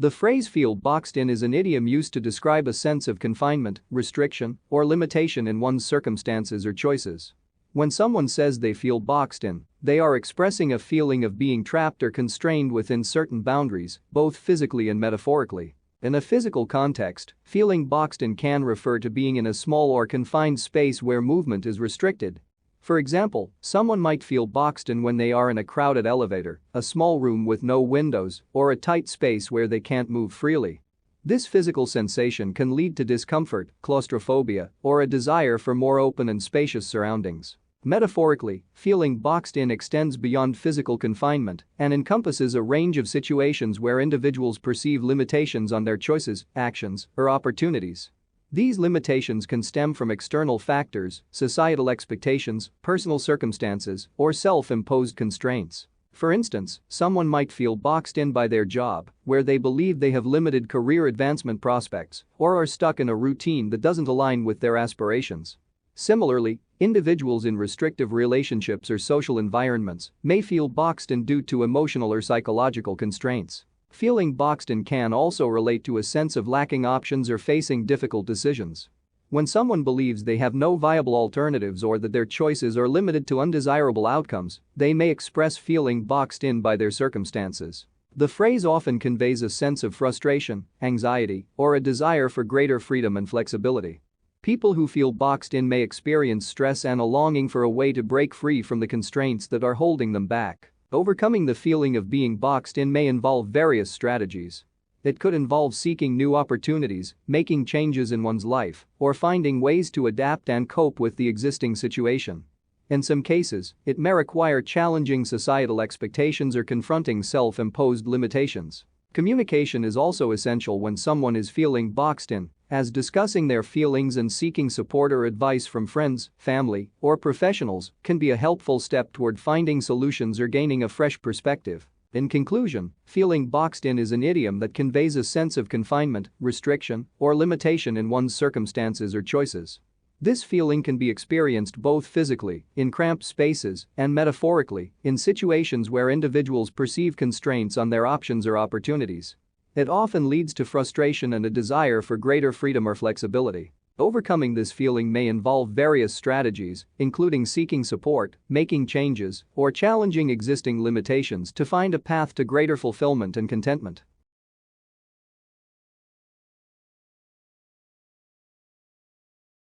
The phrase "feel boxed in" is an idiom used to describe a sense of confinement, restriction, or limitation in one's circumstances or choices. When someone says they feel boxed in, they are expressing a feeling of being trapped or constrained within certain boundaries, both physically and metaphorically. In a physical context, feeling boxed in can refer to being in a small or confined space where movement is restricted. For example, someone might feel boxed in when they are in a crowded elevator, a small room with no windows, or a tight space where they can't move freely. This physical sensation can lead to discomfort, claustrophobia, or a desire for more open and spacious surroundings. Metaphorically, feeling boxed in extends beyond physical confinement and encompasses a range of situations where individuals perceive limitations on their choices, actions, or opportunities. These limitations can stem from external factors, societal expectations, personal circumstances, or self-imposed constraints. For instance, someone might feel boxed in by their job, where they believe they have limited career advancement prospects or are stuck in a routine that doesn't align with their aspirations. Similarly, individuals in restrictive relationships or social environments may feel boxed in due to emotional or psychological constraints. Feeling boxed in can also relate to a sense of lacking options or facing difficult decisions. When someone believes they have no viable alternatives or that their choices are limited to undesirable outcomes, they may express feeling boxed in by their circumstances. The phrase often conveys a sense of frustration, anxiety, or a desire for greater freedom and flexibility. People who feel boxed in may experience stress and a longing for a way to break free from the constraints that are holding them back. Overcoming the feeling of being boxed in may involve various strategies. It could involve seeking new opportunities, making changes in one's life, or finding ways to adapt and cope with the existing situation. In some cases, it may require challenging societal expectations or confronting self-imposed limitations. Communication is also essential when someone is feeling boxed in, as discussing their feelings and seeking support or advice from friends, family, or professionals can be a helpful step toward finding solutions or gaining a fresh perspective. In conclusion, feeling boxed in is an idiom that conveys a sense of confinement, restriction, or limitation in one's circumstances or choices. This feeling can be experienced both physically, in cramped spaces, and metaphorically, in situations where individuals perceive constraints on their options or opportunities. It often leads to frustration and a desire for greater freedom or flexibility. Overcoming this feeling may involve various strategies, including seeking support, making changes, or challenging existing limitations to find a path to greater fulfillment and contentment.